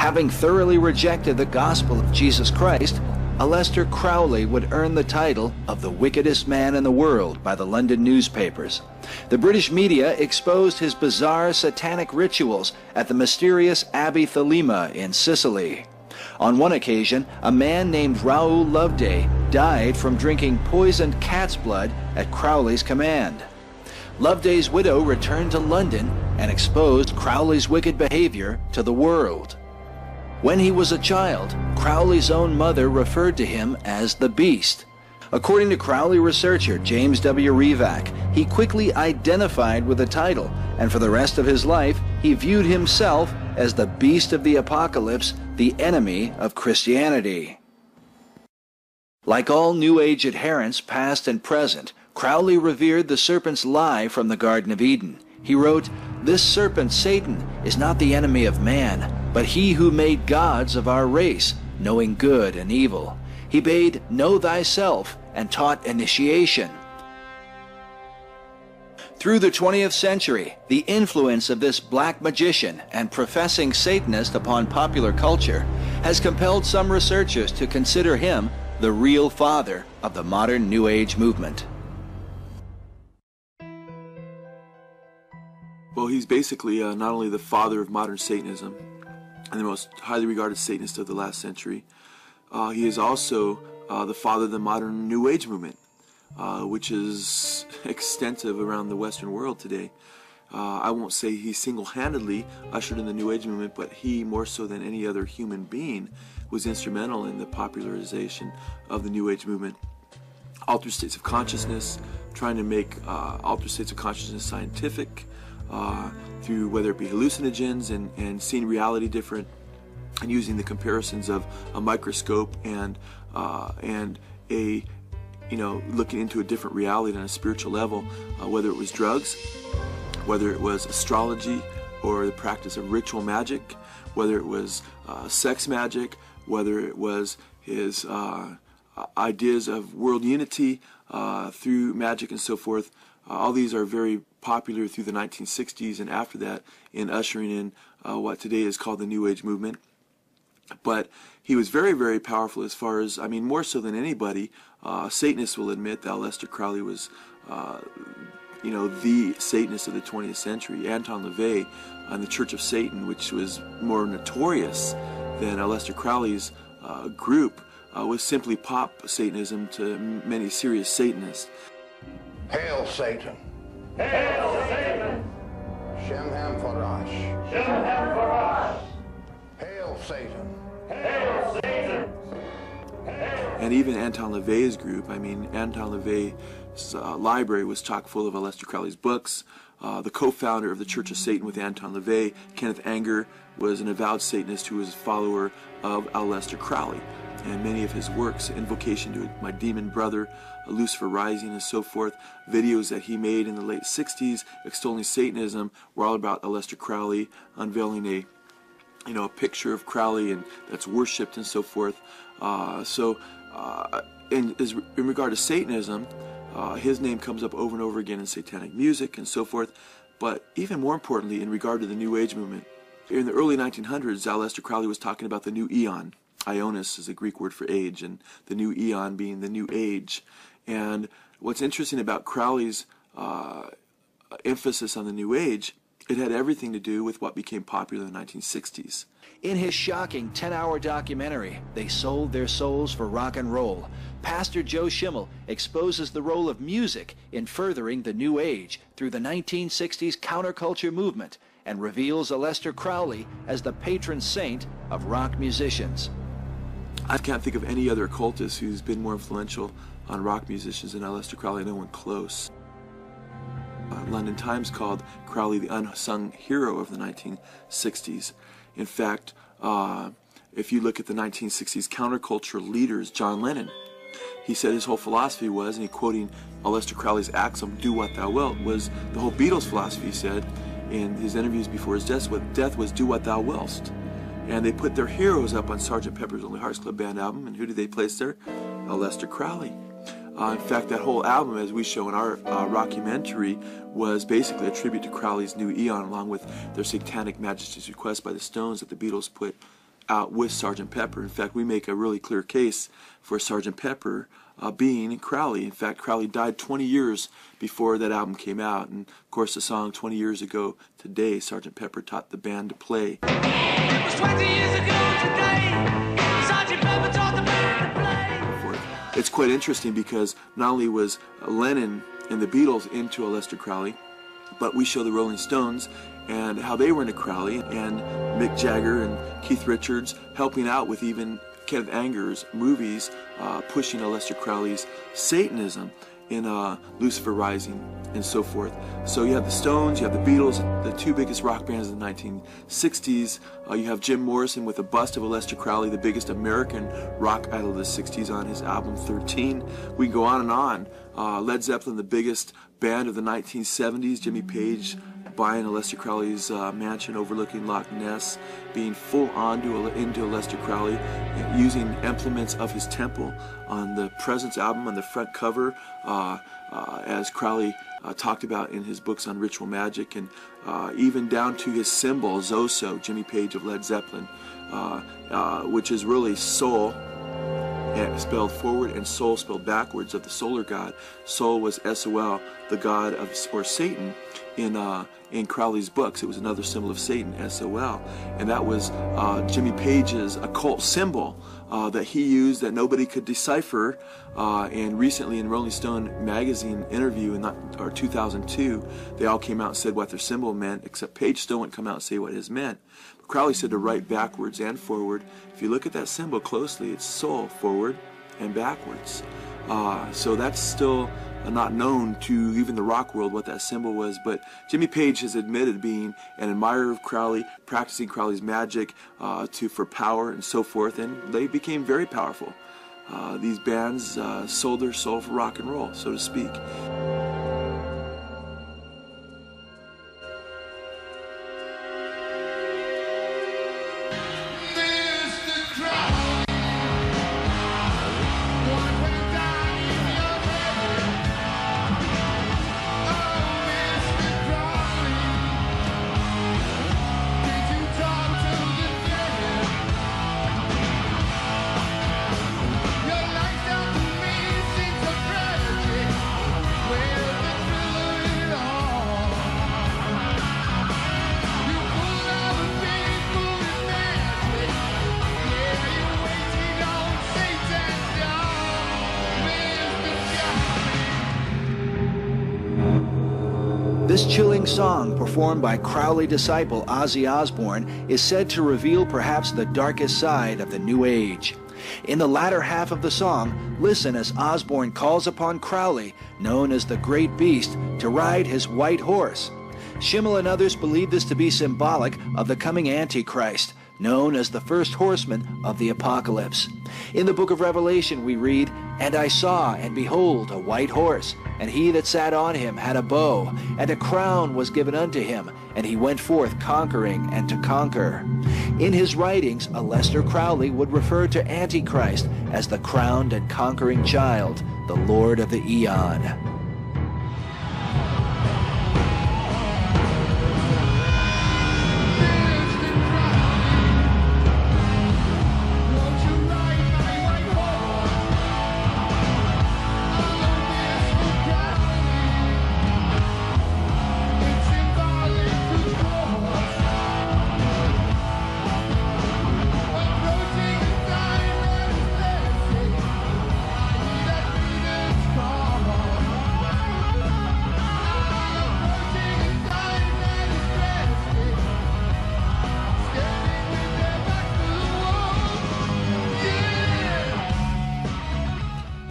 Having thoroughly rejected the gospel of Jesus Christ, Aleister Crowley would earn the title of the wickedest man in the world by the London newspapers. The British media exposed his bizarre satanic rituals at the mysterious Abbey Thelema in Sicily. On one occasion, a man named Raoul Loveday died from drinking poisoned cat's blood at Crowley's command. Loveday's widow returned to London and exposed Crowley's wicked behavior to the world. When he was a child, Crowley's own mother referred to him as the Beast. According to Crowley researcher James W. Revac, he quickly identified with the title, and for the rest of his life, he viewed himself as the Beast of the Apocalypse, the enemy of Christianity. Like all New Age adherents, past and present, Crowley revered the serpent's lie from the Garden of Eden. He wrote, "This serpent, Satan, is not the enemy of man, but he who made gods of our race, knowing good and evil. He bade, know thyself, and taught initiation." Through the 20th century, the influence of this black magician and professing Satanist upon popular culture has compelled some researchers to consider him the real father of the modern New Age movement. Well, he's basically not only the father of modern Satanism and the most highly regarded Satanist of the last century, he is also the father of the modern New Age movement, which is extensive around the Western world today. I won't say he single-handedly ushered in the New Age movement, but he, more so than any other human being, was instrumental in the popularization of the New Age movement. Altered states of consciousness, trying to make altered states of consciousness scientific, through whether it be hallucinogens and seeing reality different, and using the comparisons of a microscope and a looking into a different reality on a spiritual level, whether it was drugs, whether it was astrology or the practice of ritual magic, whether it was sex magic, whether it was his ideas of world unity through magic and so forth. All these are very popular through the 1960s and after that in ushering in what today is called the New Age movement. But he was very, very powerful as far as, more so than anybody. Satanists will admit that Aleister Crowley was, the Satanist of the 20th century. Anton LaVey and the Church of Satan, which was more notorious than Aleister Crowley's group, was simply pop Satanism to many serious Satanists. Hail Satan! Hail Satan! Shem Farash! Shem Farash! Hail Satan! Hail Satan! And even Anton LaVey's group, Anton LaVey's library was chock full of Aleister Crowley's books. The co-founder of the Church of Satan with Anton LaVey, Kenneth Anger, was an avowed Satanist who was a follower of Aleister Crowley. And many of his works, Invocation to My Demon Brother, Lucifer Rising, and so forth, videos that he made in the late 60s extolling Satanism, were all about Aleister Crowley, unveiling a picture of Crowley and that's worshipped and so forth. In regard to Satanism, his name comes up over and over again in satanic music and so forth. But even more importantly, in regard to the New Age movement, in the early 1900s, Aleister Crowley was talking about the new eon. Ionis is a Greek word for age, and the new eon being the new age. And what's interesting about Crowley's emphasis on the new age, it had everything to do with what became popular in the 1960s. In his shocking 10-hour documentary, They Sold Their Souls for Rock and Roll, Pastor Joe Schimmel exposes the role of music in furthering the New Age through the 1960s counterculture movement and reveals Aleister Crowley as the patron saint of rock musicians. I can't think of any other occultist who's been more influential on rock musicians than Aleister Crowley, no one close. London Times called Crowley the unsung hero of the 1960s. In fact, if you look at the 1960s counterculture leaders, John Lennon, he said his whole philosophy was, and he quoting Aleister Crowley's axiom, do what thou wilt, was the whole Beatles philosophy, he said in his interviews before his death was do what thou willst. And they put their heroes up on Sgt. Pepper's Lonely Hearts Club Band album, and who did they place there? Aleister Crowley. In fact, that whole album, as we show in our rockumentary, was basically a tribute to Crowley's New Eon, along with their Satanic Majesty's Request by the Stones that the Beatles put out with Sgt. Pepper. In fact, we make a really clear case for Sgt. Pepper being Crowley. In fact, Crowley died 20 years before that album came out. And of course, the song 20 years ago today, Sgt. Pepper taught the band to play. It was 20 years ago today, Sgt. Pepper taught the band to play. It's quite interesting because not only was Lennon and the Beatles into Aleister Crowley, but we show the Rolling Stones and how they were into Crowley, and Mick Jagger and Keith Richards helping out with even Kenneth Anger's movies pushing Aleister Crowley's Satanism in Lucifer Rising and so forth. So you have the Stones, you have the Beatles, the two biggest rock bands of the 1960s. You have Jim Morrison with a bust of Aleister Crowley, the biggest American rock idol of the 60s, on his album 13. We can go on and on. Led Zeppelin, the biggest band of the 1970s, Jimmy Page buying Aleister Crowley's mansion overlooking Loch Ness, being full on into Aleister Crowley, using implements of his temple on the Presence album on the front cover, as Crowley talked about in his books on ritual magic, and even down to his symbol, Zoso, Jimmy Page of Led Zeppelin, which is really soul, spelled forward, and soul spelled backwards, of the solar god. Soul was S-O-L, the god of, or Satan, in Crowley's books. It was another symbol of Satan, S-O-L, and that was Jimmy Page's occult symbol that he used that nobody could decipher. And recently in Rolling Stone magazine interview in 2002, they all came out and said what their symbol meant, except Page still wouldn't come out and say what his meant. But Crowley said to write backwards and forward. If you look at that symbol closely, it's soul, forward and backwards. So that's still not known to even the rock world what that symbol was, but Jimmy Page has admitted being an admirer of Crowley, practicing Crowley's magic for power and so forth, and they became very powerful. These bands sold their soul for rock and roll, so to speak. This chilling song, performed by Crowley disciple Ozzy Osbourne, is said to reveal perhaps the darkest side of the New Age. In the latter half of the song, listen as Osbourne calls upon Crowley, known as the Great Beast, to ride his white horse. Schimmel and others believe this to be symbolic of the coming Antichrist, known as the first horseman of the apocalypse. In the book of Revelation we read, "And I saw, and behold, a white horse, and he that sat on him had a bow, and a crown was given unto him, and he went forth conquering and to conquer." In his writings, Aleister Crowley would refer to Antichrist as the crowned and conquering child, the Lord of the Eon.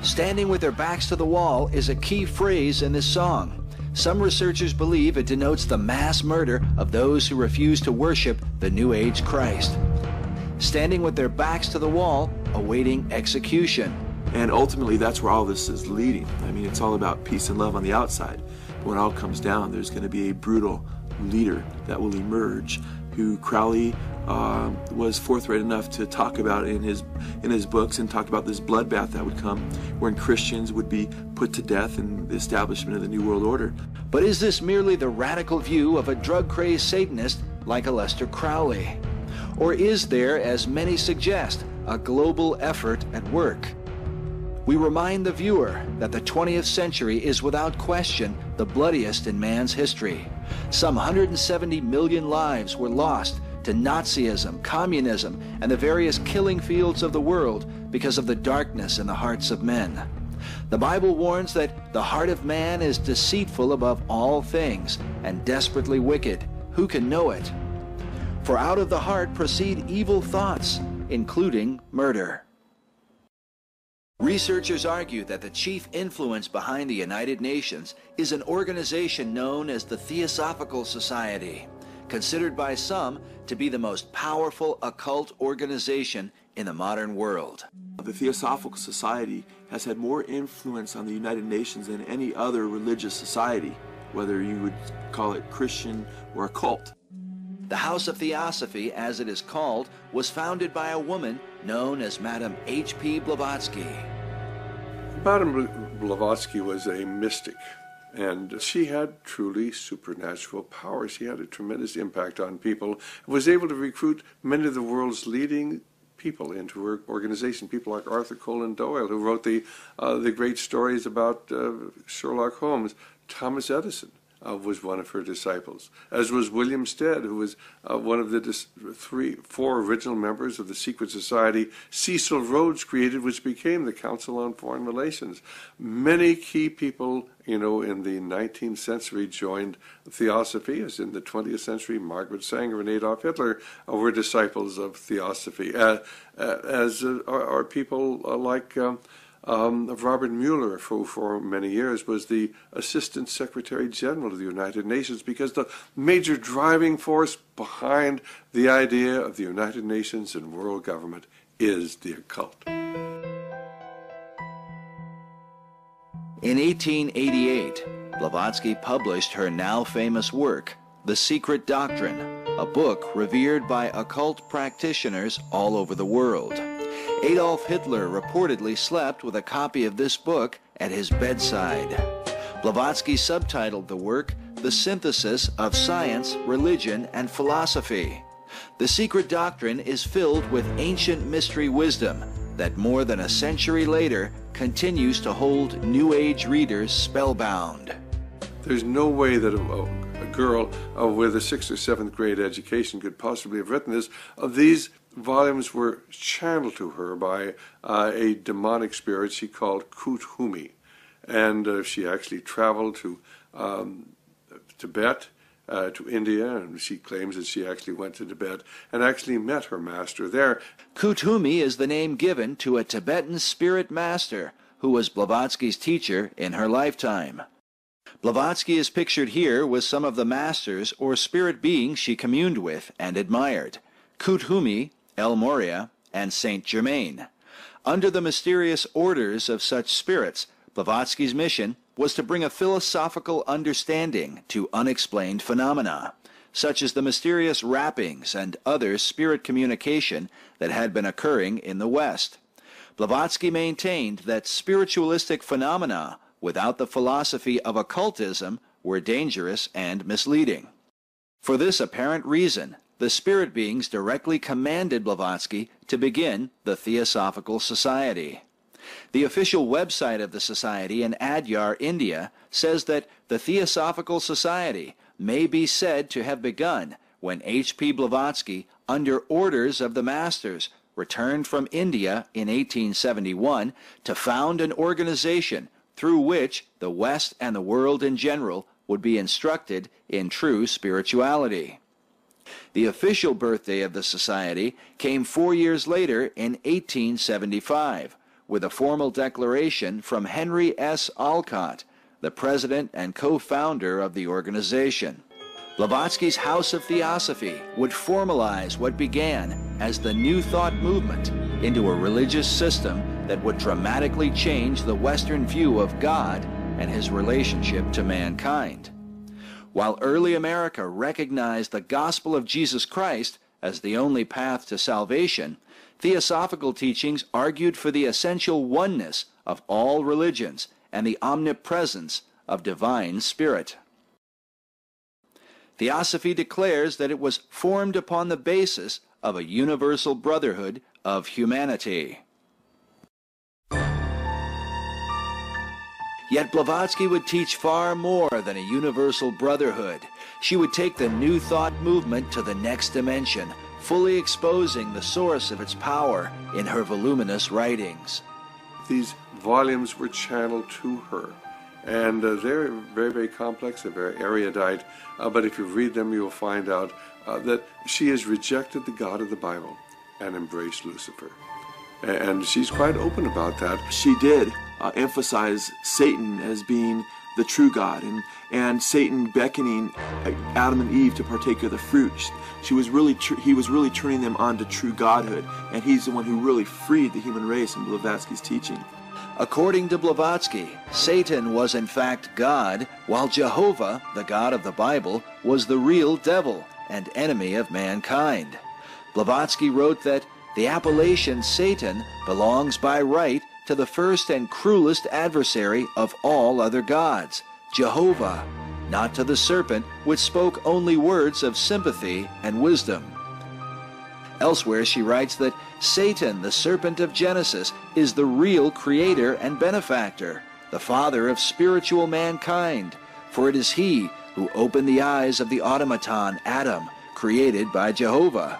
Standing with their backs to the wall is a key phrase in this song. Some researchers believe it denotes the mass murder of those who refuse to worship the New Age Christ. Standing with their backs to the wall, awaiting execution. And ultimately, that's where all this is leading. I mean, it's all about peace and love on the outside. But when it all comes down, there's going to be a brutal leader that will emerge, who Crowley was forthright enough to talk about in his books, and talked about this bloodbath that would come, wherein Christians would be put to death in the establishment of the New World Order. But is this merely the radical view of a drug-crazed Satanist like Aleister Crowley? Or is there, as many suggest, a global effort at work? We remind the viewer that the 20th century is without question the bloodiest in man's history. Some 170 million lives were lost to Nazism, communism, and the various killing fields of the world because of the darkness in the hearts of men. The Bible warns that the heart of man is deceitful above all things and desperately wicked. Who can know it? For out of the heart proceed evil thoughts, including murder. Researchers argue that the chief influence behind the United Nations is an organization known as the Theosophical Society, considered by some to be the most powerful occult organization in the modern world. The Theosophical Society has had more influence on the United Nations than any other religious society, whether you would call it Christian or occult. The House of Theosophy, as it is called, was founded by a woman known as Madame H.P. Blavatsky. Madame Blavatsky was a mystic, and she had truly supernatural power. She had a tremendous impact on people, and was able to recruit many of the world's leading people into her organization. People like Arthur Conan Doyle, who wrote the great stories about Sherlock Holmes. Thomas Edison was one of her disciples, as was William Stead, who was one of the four original members of the secret society Cecil Rhodes created, which became the Council on Foreign Relations. Many key people, in the 19th century joined Theosophy, as in the 20th century Margaret Sanger and Adolf Hitler were disciples of Theosophy, as are people like of Robert Mueller, who for many years was the Assistant Secretary General of the United Nations, because the major driving force behind the idea of the United Nations and world government is the occult. In 1888, Blavatsky published her now famous work, The Secret Doctrine, a book revered by occult practitioners all over the world. Adolf Hitler reportedly slept with a copy of this book at his bedside. Blavatsky subtitled the work, The Synthesis of Science, Religion, and Philosophy. The Secret Doctrine is filled with ancient mystery wisdom that more than a century later continues to hold New Age readers spellbound. There's no way that a girl with a 6th or 7th grade education could possibly have written this. These volumes were channeled to her by a demonic spirit she called Kuthumi, and she actually traveled to Tibet, to India, and she claims that she actually went to Tibet and actually met her master there. Kuthumi is the name given to a Tibetan spirit master who was Blavatsky's teacher in her lifetime. Blavatsky is pictured here with some of the masters or spirit beings she communed with and admired: Kuthumi, El Morya, and Saint Germain. Under the mysterious orders of such spirits, Blavatsky's mission was to bring a philosophical understanding to unexplained phenomena, such as the mysterious rappings and other spirit communication that had been occurring in the West. Blavatsky maintained that spiritualistic phenomena without the philosophy of occultism were dangerous and misleading. For this apparent reason, the spirit beings directly commanded Blavatsky to begin the Theosophical Society. The official website of the society in Adyar, India, says that the Theosophical Society may be said to have begun when H.P. Blavatsky, under orders of the masters, returned from India in 1871 to found an organization through which the West and the world in general would be instructed in true spirituality. The official birthday of the society came 4 years later in 1875, with a formal declaration from Henry S. Alcott, the president and co-founder of the organization. Blavatsky's House of Theosophy would formalize what began as the New Thought movement into a religious system that would dramatically change the Western view of God and his relationship to mankind. While early America recognized the gospel of Jesus Christ as the only path to salvation, theosophical teachings argued for the essential oneness of all religions and the omnipresence of divine spirit. Theosophy declares that it was formed upon the basis of a universal brotherhood of humanity. Yet Blavatsky would teach far more than a universal brotherhood. She would take the New Thought movement to the next dimension, fully exposing the source of its power in her voluminous writings. These volumes were channeled to her, and they're very, very complex, they're very erudite, but if you read them, you'll find out that she has rejected the God of the Bible and embraced Lucifer. And she's quite open about that. She did emphasize Satan as being the true God, and Satan beckoning Adam and Eve to partake of the fruit. He was really turning them on to true godhood, and he's the one who really freed the human race in Blavatsky's teaching. According to Blavatsky, Satan was in fact God, while Jehovah, the God of the Bible, was the real devil and enemy of mankind. Blavatsky wrote that the appellation Satan belongs by right to the first and cruelest adversary of all other gods, Jehovah, not to the serpent which spoke only words of sympathy and wisdom. Elsewhere she writes that Satan, the serpent of Genesis, is the real creator and benefactor, the father of spiritual mankind, for it is he who opened the eyes of the automaton Adam, created by Jehovah.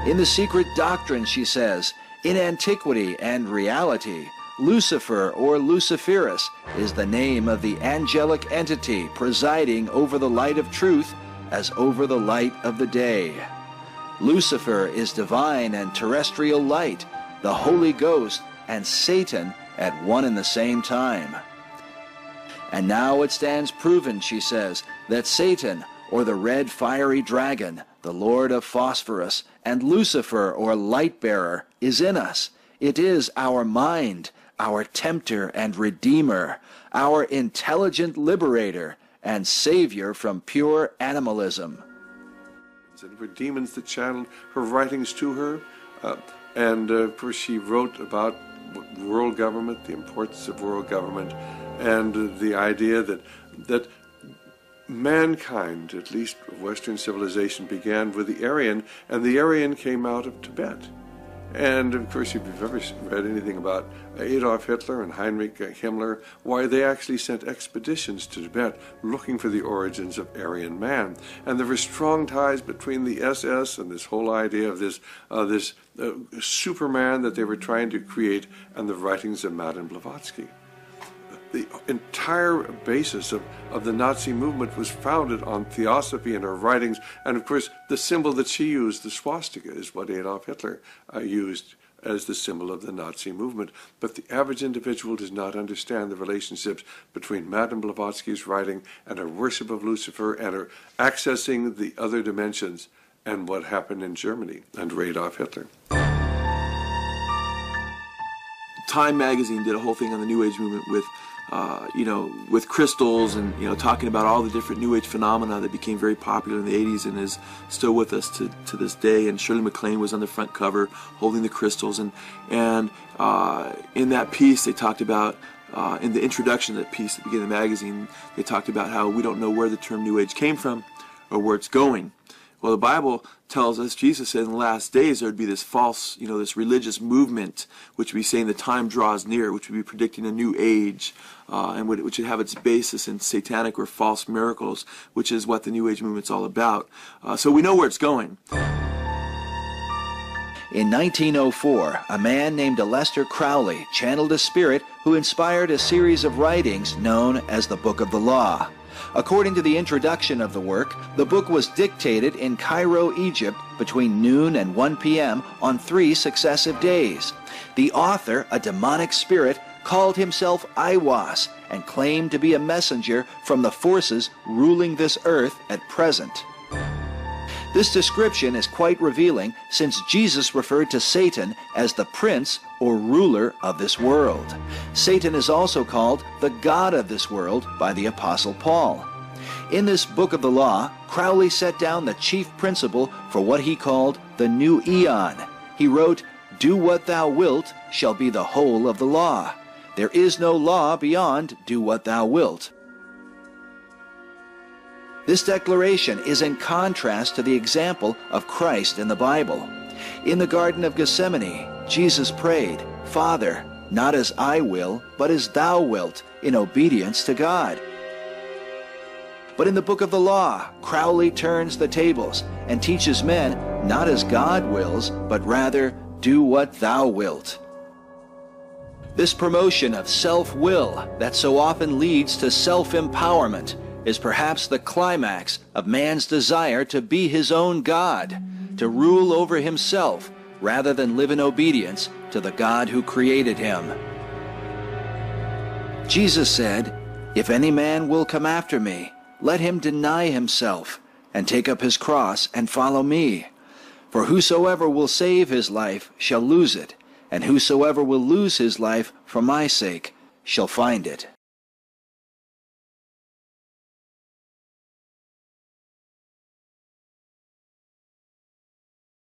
In the secret doctrine, she says, in antiquity and reality, Lucifer or Luciferus is the name of the angelic entity presiding over the light of truth as over the light of the day. Lucifer is divine and terrestrial light, the Holy Ghost and Satan at one and the same time. And now it stands proven, she says, that Satan, or the red fiery dragon, the Lord of Phosphorus, and Lucifer, or light-bearer, is in us. It is our mind, our tempter and redeemer, our intelligent liberator, and savior from pure animalism. There were demons that channeled her writings to her, and of course she wrote about world government, the importance of world government, and the idea that mankind, at least Western civilization, began with the Aryan, and the Aryan came out of Tibet. And of course, if you've ever read anything about Adolf Hitler and Heinrich Himmler, why they actually sent expeditions to Tibet looking for the origins of Aryan man. And there were strong ties between the SS and this whole idea of this Superman that they were trying to create and the writings of Madame Blavatsky. The entire basis of the Nazi movement was founded on theosophy in her writings, and of course the symbol that she used, the swastika, is what Adolf Hitler used as the symbol of the Nazi movement. But the average individual does not understand the relationships between Madame Blavatsky's writing and her worship of Lucifer and her accessing the other dimensions and what happened in Germany under Adolf Hitler. Time magazine did a whole thing on the New Age movement with with crystals and, talking about all the different New Age phenomena that became very popular in the 80s and is still with us to this day. And Shirley MacLaine was on the front cover holding the crystals. And in that piece, they talked about, in the introduction to that piece at the beginning of the magazine, they talked about how we don't know where the term New Age came from or where it's going. Well, the Bible tells us, Jesus said in the last days there would be this false, this religious movement, which would be saying the time draws near, which would be predicting a new age, and which would have its basis in satanic or false miracles, which is what the New Age movement's all about. So we know where it's going. In 1904, a man named Aleister Crowley channeled a spirit who inspired a series of writings known as the Book of the Law. According to the introduction of the work, the book was dictated in Cairo, Egypt, between noon and 1 p.m. on 3 successive days. The author, a demonic spirit, called himself Aiwas and claimed to be a messenger from the forces ruling this earth at present. This description is quite revealing, since Jesus referred to Satan as the prince or ruler of this world. Satan is also called the god of this world by the Apostle Paul. In this Book of the Law, Crowley set down the chief principle for what he called the new eon. He wrote, "Do what thou wilt shall be the whole of the law. There is no law beyond do what thou wilt." This declaration is in contrast to the example of Christ in the Bible. In the Garden of Gethsemane, Jesus prayed, "Father, not as I will, but as thou wilt," in obedience to God. But in the Book of the Law, Crowley turns the tables and teaches men not as God wills, but rather, "Do what thou wilt." This promotion of self-will that so often leads to self-empowerment is perhaps the climax of man's desire to be his own God, to rule over himself rather than live in obedience to the God who created him. Jesus said, "If any man will come after me, let him deny himself and take up his cross and follow me. For whosoever will save his life shall lose it, and whosoever will lose his life for my sake shall find it."